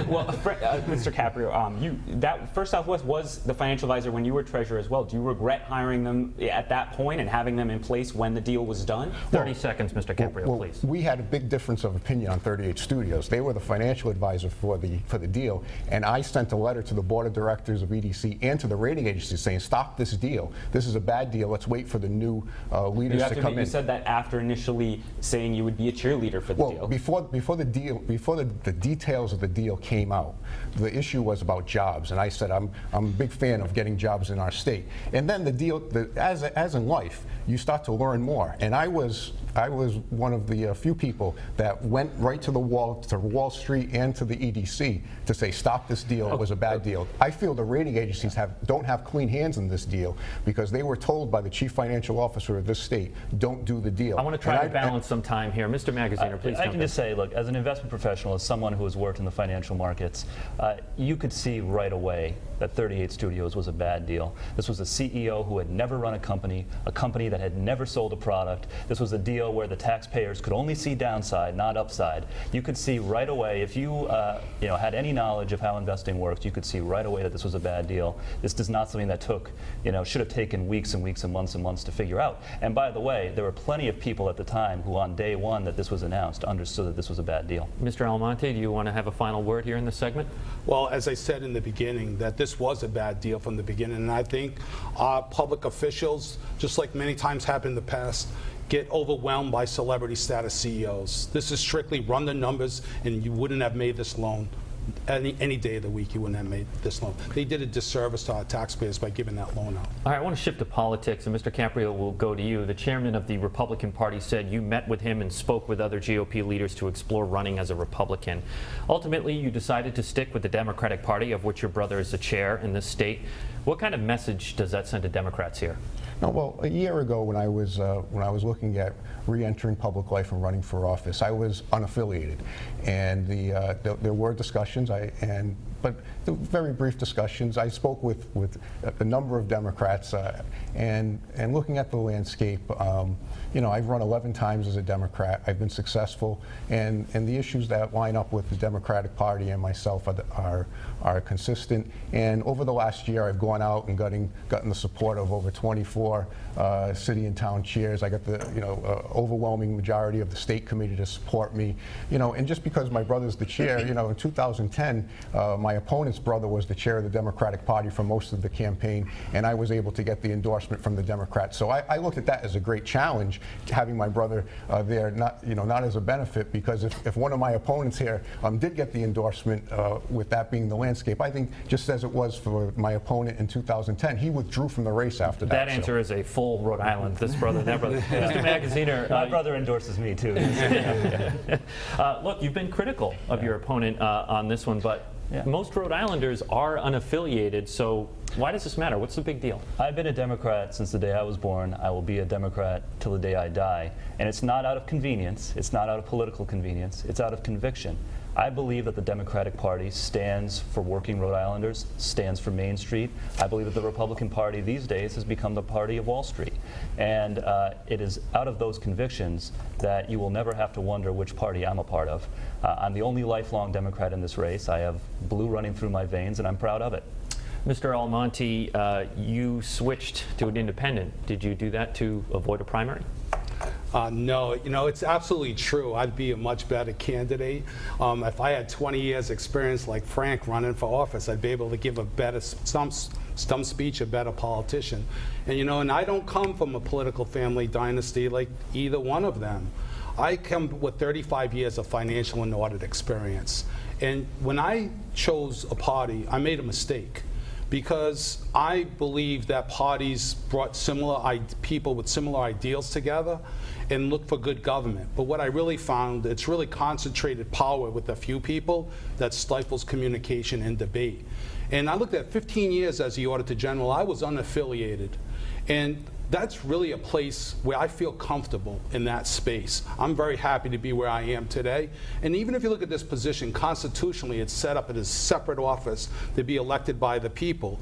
Well, Mr. Caprio, that First Southwest was the financial advisor when you were treasurer as well. Do you regret hiring them at that point and having them in place when the deal was done? 30 seconds, Mr. Caprio, please. We had a big difference of opinion on 38 Studios. They were the financial advisor for the deal, and I sent a letter to the board of directors of EDC and to the rating agency saying, stop this deal. This is a bad deal. Let's wait for the new leaders to come in. You said that after initially saying you would be a cheerleader for the deal. Before the details of the deal came out, the issue was about jobs, and I said I'm a big fan of getting jobs in our state. And then the deal, as in life, you start to learn more. And I was one of the few people that went right to Wall Street and to the EDC to say stop this deal. It was a bad deal. I feel the rating agencies don't have clean hands in this deal because they were told by the chief financial officer of this state, don't do the deal. I want to try to balance some time here. Mr. Magaziner, please. I can just say, look, as an investment professional, as someone who has worked in the financial markets, you could see right away that 38 Studios was a bad deal. This was a CEO who had never run a company that had never sold a product. This was a deal where the taxpayers could only see downside, not upside. You could see right away, if you had any knowledge of how investing works, you could see right away that this was a bad deal. This is not something that should have taken weeks and weeks and months to figure out. And by the way, there were plenty of people at the time who on day one that this was announced understood that this was a bad deal. Mr. Almonte, do you want to have a final word here in this segment? Well, as I said in the beginning, that this was a bad deal from the beginning, and I think our public officials, just like many times happened in the past, get overwhelmed by celebrity status CEOs. This is strictly run the numbers, and you wouldn't have made this loan. any day of the week, he wouldn't have made this loan. They did a disservice to our taxpayers by giving that loan out. All right, I want to shift to politics, and Mr. Caprio will go to you. The chairman of the Republican Party said you met with him and spoke with other GOP leaders to explore running as a Republican. Ultimately, you decided to stick with the Democratic Party, of which your brother is the chair in this state. What kind of message does that send to Democrats here? No, well, a year ago when I was looking at re-entering public life and running for office, I was unaffiliated, and there were discussions. But the very brief discussions. I spoke with a number of Democrats, and looking at the landscape. I've run 11 times as a Democrat. I've been successful, and the issues that line up with the Democratic Party and myself are consistent. And over the last year, I've gone out and gotten the support of over 24 city and town chairs. I got the overwhelming majority of the state committee to support me. And just because my brother's the chair, in 2010, my opponent's brother was the chair of the Democratic Party for most of the campaign, and I was able to get the endorsement from the Democrats. So I looked at that as a great challenge, having my brother there, not as a benefit, because if one of my opponents here did get the endorsement, with that being the landscape, I think just as it was for my opponent in 2010, he withdrew from the race after that. That answer is a full Rhode Island, this brother, that brother. Mr. Magaziner. My brother endorses me too. Look, you've been critical of your opponent on this one, but most Rhode Islanders are unaffiliated, so why does this matter? What's the big deal? I've been a Democrat since the day I was born. I will be a Democrat till the day I die. And it's not out of convenience. It's not out of political convenience. It's out of conviction. I believe that the Democratic Party stands for working Rhode Islanders, stands for Main Street. I believe that the Republican Party these days has become the party of Wall Street. And it is out of those convictions that you will never have to wonder which party I'm a part of. I'm the only lifelong Democrat in this race. I have blue running through my veins, and I'm proud of it. Mr. Almonte, you switched to an independent. Did you do that to avoid a primary? No, it's absolutely true. I'd be a much better candidate. If I had 20 years experience like Frank running for office, I'd be able to give a better stump speech, a better politician. And I don't come from a political family dynasty like either one of them. I come with 35 years of financial and audit experience. And when I chose a party, I made a mistake, because I believe that parties brought people with similar ideals together and looked for good government. But what I really found, it's really concentrated power with a few people that stifles communication and debate. And I looked at 15 years as the Auditor General. I was unaffiliated. And that's really a place where I feel comfortable in that space. I'm very happy to be where I am today. And even if you look at this position, constitutionally, it's set up as a separate office to be elected by the people,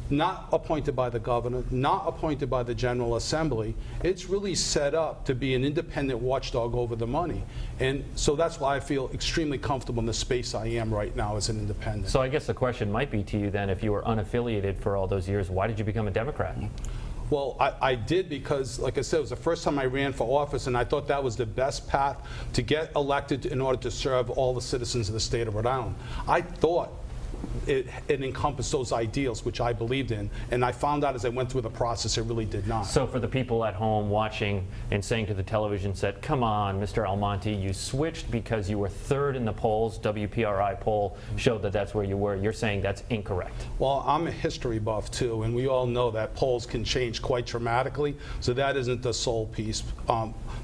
not appointed by the governor, not appointed by the General Assembly. It's really set up to be an independent watchdog over the money. And so that's why I feel extremely comfortable in the space I am right now as an independent. So I guess the question might be to you then, if you were unaffiliated for all those years, why did you become a Democrat? Well, I did because, like I said, it was the first time I ran for office, and I thought that was the best path to get elected in order to serve all the citizens of the state of Rhode Island. I thought it encompassed those ideals, which I believed in, and I found out as I went through the process it really did not. So for the people at home watching and saying to the television set, come on, Mr. Almonte, you switched because you were third in the polls, WPRI poll showed that that's where you were. You're saying that's incorrect. Well, I'm a history buff too, and we all know that polls can change quite dramatically, so that isn't the sole piece.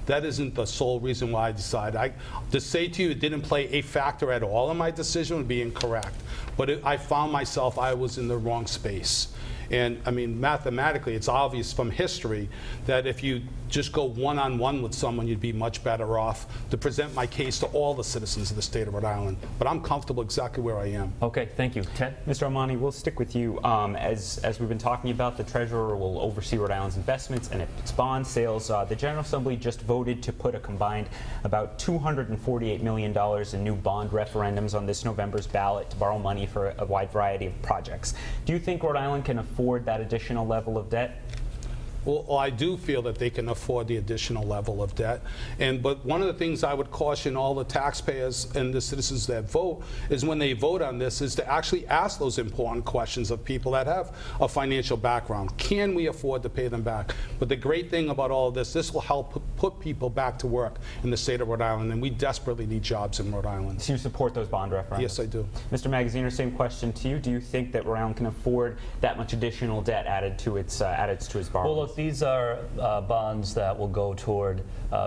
That isn't the sole reason why I decided. To say to you it didn't play a factor at all in my decision would be incorrect. But I found myself, I was in the wrong space. And I mean, mathematically, it's obvious from history that if you just go one-on-one with someone, you'd be much better off to present my case to all the citizens of the state of Rhode Island. But I'm comfortable exactly where I am. Okay, thank you. Ted? Mr. Almonte, we'll stick with you. As we've been talking about, the Treasurer will oversee Rhode Island's investments and its bond sales. The General Assembly just voted to put a combined about $248 million in new bond referendums on this November's ballot to borrow money for a wide variety of projects. Do you think Rhode Island can afford that additional level of debt? Well, I do feel that they can afford the additional level of debt. But one of the things I would caution all the taxpayers and the citizens that vote is when they vote on this is to actually ask those important questions of people that have a financial background. Can we afford to pay them back? But the great thing about all of this will help put people back to work in the state of Rhode Island, and we desperately need jobs in Rhode Island. So you support those bond referendums? Yes, I do. Mr. Magaziner, same question to you. Do you think that Rhode Island can afford that much additional debt added to its borrowings? Well, look, these are bonds that will go toward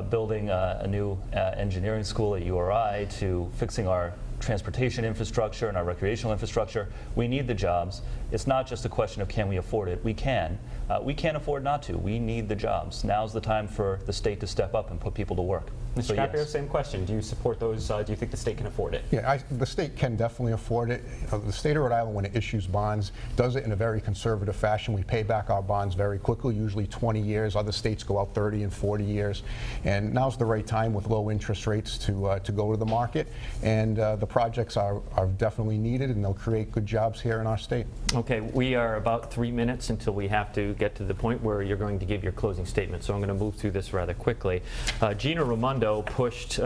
building a new engineering school at URI, to fixing our transportation infrastructure and our recreational infrastructure. We need the jobs. It's not just a question of can we afford it. We can. We can't afford not to. We need the jobs. Now's the time for the state to step up and put people to work. Mr. Caprio, same question. Do you support those? Do you think the state can afford it? Yeah, the state can definitely afford it. The state of Rhode Island, when it issues bonds, does it in a very conservative fashion. We pay back our bonds very quickly, usually 20 years. Other states go out 30 and 40 years. And now's the right time with low interest rates to go to the market. And the projects are definitely needed, and they'll create good jobs here in our state. Okay, we are about 3 minutes until we have to get to the point where you're going to give your closing statement, so I'm going to move through this rather quickly. Treasurer Raimondo, pushed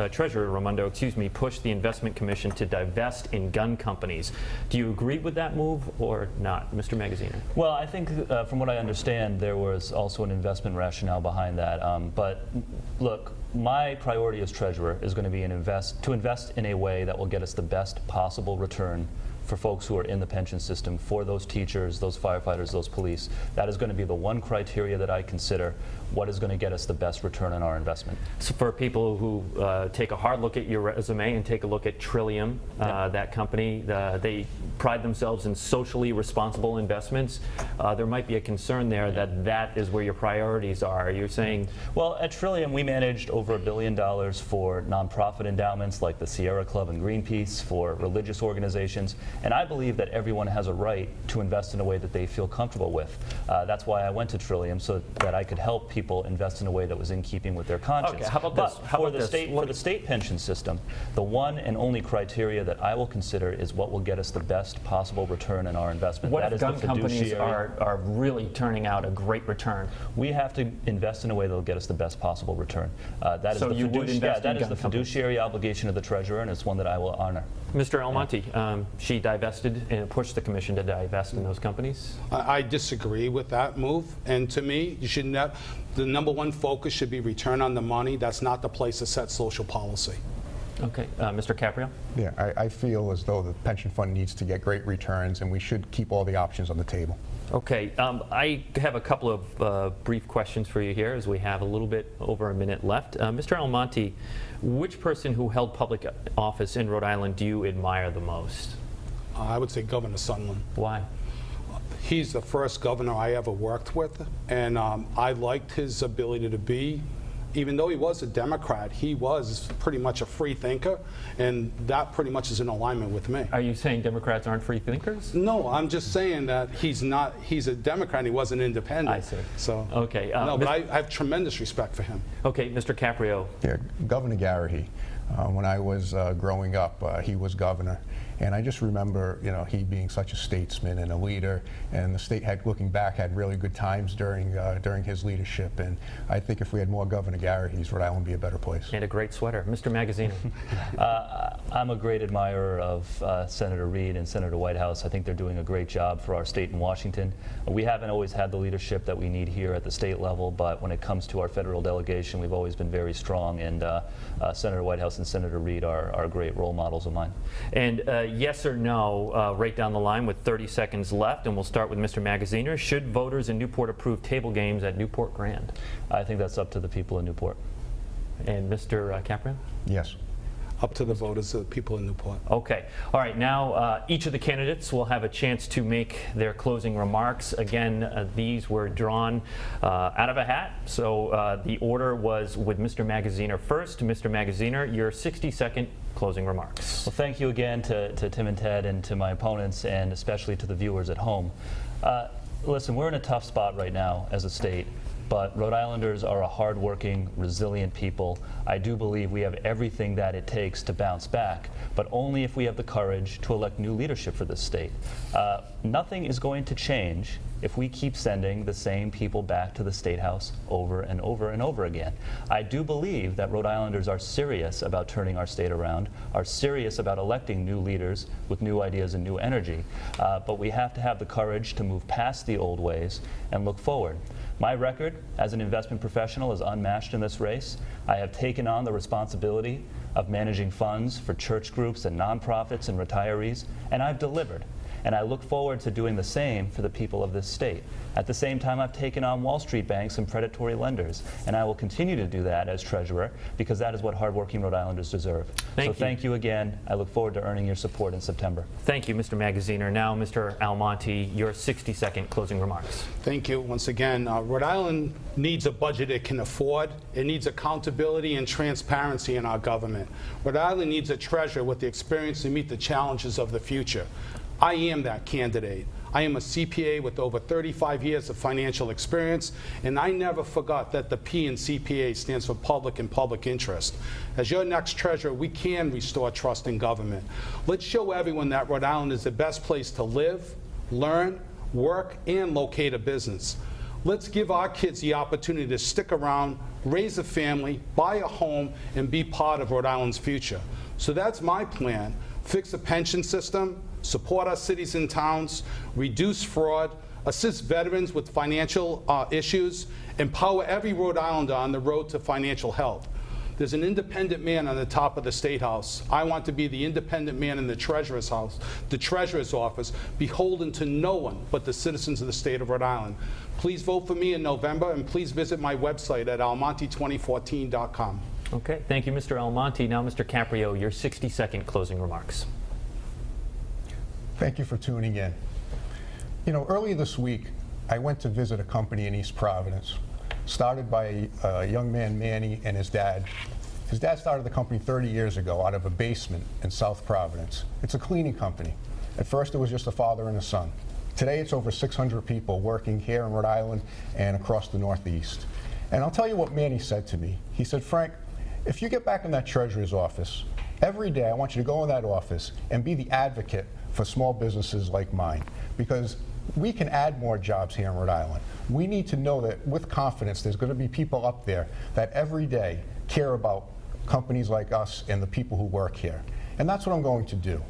the Investment Commission to divest in gun companies. Do you agree with that move or not, Mr. Magaziner? Well, I think from what I understand, there was also an investment rationale behind that. But look, my priority as treasurer is going to be to invest in a way that will get us the best possible return for folks who are in the pension system, for those teachers, those firefighters, those police. That is going to be the one criteria that I consider what is going to get us the best return on our investment. So for people who take a hard look at your resume and take a look at Trillium, that company, they pride themselves in socially responsible investments. There might be a concern there that is where your priorities are. You're saying? Well, at Trillium, we managed over $1 billion for nonprofit endowments like the Sierra Club and Greenpeace, for religious organizations. And I believe that everyone has a right to invest in a way that they feel comfortable with. That's why I went to Trillium, so that I could help people invest in a way that was in keeping with their conscience. Okay, how about but this? For the state pension system, the one and only criteria that I will consider is what will get us the best possible return on our investment. What that if is gun the companies fiduciary. are really turning out a great return? We have to invest in a way that will get us the best possible return. That is So the you would invest in that is gun the companies? fiduciary obligation of the treasurer, and it's one that I will honor. Mr. Almonte, she divested and pushed the commission to divest in those companies? I disagree with that move, and to me, you should the number one focus should be return on the money. That's not the place to set social policy. Okay, Mr. Caprio? Yeah, I feel as though the pension fund needs to get great returns, and we should keep all the options on the table. Okay, I have a couple of brief questions for you here, as we have a little bit over a minute left. Mr. Almonte, which person who held public office in Rhode Island do you admire the most? I would say Governor Sondland. Why? He's the first governor I ever worked with, and I liked his ability to be, even though he was a Democrat, he was pretty much a free thinker, and that pretty much is in alignment with me. Are you saying Democrats aren't free thinkers? No, I'm just saying that he's a Democrat and he was an independent. I see. So, okay. No, but I have tremendous respect for him. Okay, Mr. Caprio. Yeah, Governor Garrahy, when I was growing up, he was governor. And I just remember, he being such a statesman and a leader, and the state looking back, had really good times during his leadership. And I think if we had more Governor Garrahy's, Rhode Island would be a better place. And a great sweater. Mr. Magaziner. I'm a great admirer of Senator Reid and Senator Whitehouse. I think they're doing a great job for our state in Washington. We haven't always had the leadership that we need here at the state level, but when it comes to our federal delegation, we've always been very strong, and Senator Whitehouse and Senator Reid are great role models of mine. And yes or no, right down the line with 30 seconds left, and we'll start with Mr. Magaziner. Should voters in Newport approve table games at Newport Grand? I think that's up to the people in Newport. And Mr. Caprio? Yes. Up to the voters, the people in Newport. Okay. All right. Now, each of the candidates will have a chance to make their closing remarks. Again, these were drawn out of a hat. So the order was with Mr. Magaziner first. Mr. Magaziner, your 60-second closing remarks. Well, thank you again to Tim and Ted, and to my opponents, and especially to the viewers at home. Listen, we're in a tough spot right now as a state. But Rhode Islanders are a hardworking, resilient people. I do believe we have everything that it takes to bounce back, but only if we have the courage to elect new leadership for this state. Nothing is going to change if we keep sending the same people back to the State House over and over and over again. I do believe that Rhode Islanders are serious about turning our state around, are serious about electing new leaders with new ideas and new energy, but we have to have the courage to move past the old ways and look forward. My record as an investment professional is unmatched in this race. I have taken on the responsibility of managing funds for church groups and nonprofits and retirees, and I've delivered. And I look forward to doing the same for the people of this state. At the same time, I've taken on Wall Street banks and predatory lenders, and I will continue to do that as treasurer because that is what hardworking Rhode Islanders deserve. Thank you again. I look forward to earning your support in September. Thank you, Mr. Magaziner. Now, Mr. Almonte, your 60-second closing remarks. Thank you once again. Rhode Island needs a budget it can afford. It needs accountability and transparency in our government. Rhode Island needs a treasurer with the experience to meet the challenges of the future. I am that candidate. I am a CPA with over 35 years of financial experience, and I never forgot that the P in CPA stands for public and public interest. As your next treasurer, we can restore trust in government. Let's show everyone that Rhode Island is the best place to live, learn, work, and locate a business. Let's give our kids the opportunity to stick around, raise a family, buy a home, and be part of Rhode Island's future. So that's my plan. Fix the pension system, support our cities and towns, reduce fraud, assist veterans with financial issues, empower every Rhode Islander on the road to financial health. There's an independent man on the top of the State House. I want to be the independent man in the Treasurer's house, the Treasurer's office, beholden to no one but the citizens of the state of Rhode Island. Please vote for me in November, and please visit my website at almonte2014.com. Okay, thank you, Mr. Almonte. Now, Mr. Caprio, your 60-second closing remarks. Thank you for tuning in. You know, earlier this week, I went to visit a company in East Providence, started by a young man, Manny, and his dad. His dad started the company 30 years ago out of a basement in South Providence. It's a cleaning company. At first, it was just a father and a son. Today, it's over 600 people working here in Rhode Island and across the Northeast. And I'll tell you what Manny said to me. He said, Frank, if you get back in that treasurer's office, every day I want you to go in that office and be the advocate for small businesses like mine, because we can add more jobs here in Rhode Island. We need to know that with confidence there's going to be people up there that every day care about companies like us and the people who work here. And that's what I'm going to do.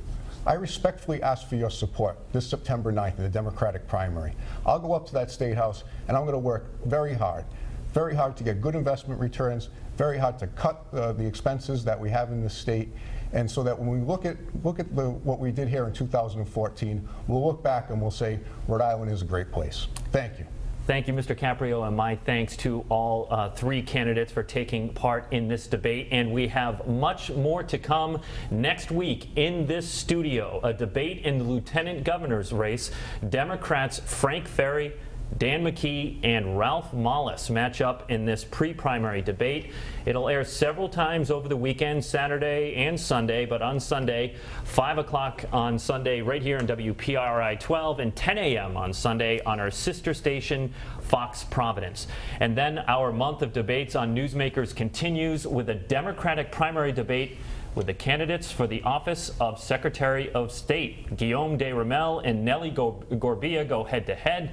I respectfully ask for your support this September 9th in the Democratic primary. I'll go up to that State House and I'm going to work very hard to get good investment returns, very hard to cut the expenses that we have in this state, and so that when we look at what we did here in 2014, we'll look back and we'll say Rhode Island is a great place. Thank you. Thank you, Mr. Caprio, and my thanks to all three candidates for taking part in this debate. And we have much more to come next week in this studio, a debate in the lieutenant governor's race. Democrats Frank Ferry, Dan McKee, and Ralph Mollis match up in this pre-primary debate. It'll air several times over the weekend, Saturday and Sunday, but on Sunday, 5 o'clock on Sunday right here in WPRI 12 and 10 a.m. on Sunday on our sister station, Fox Providence. And then our month of debates on Newsmakers continues with a Democratic primary debate with the candidates for the office of Secretary of State. Guillaume de Ramel and Nellie Gorbea go head-to-head.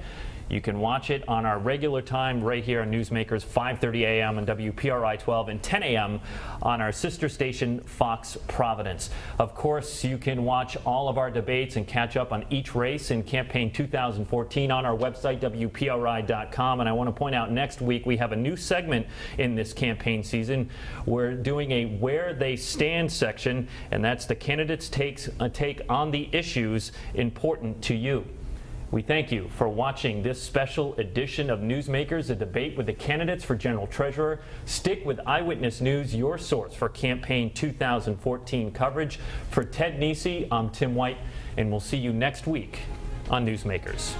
You can watch it on our regular time right here on Newsmakers, 5:30 a.m. on WPRI 12 and 10 a.m. on our sister station, Fox Providence. Of course, you can watch all of our debates and catch up on each race in campaign 2014 on our website, WPRI.com. And I want to point out next week we have a new segment in this campaign season. We're doing a Where They Stand section, and that's the candidates' take on the issues important to you. We thank you for watching this special edition of Newsmakers, a debate with the candidates for General Treasurer. Stick with Eyewitness News, your source for campaign 2014 coverage. For Ted Nesi, I'm Tim White, and we'll see you next week on Newsmakers.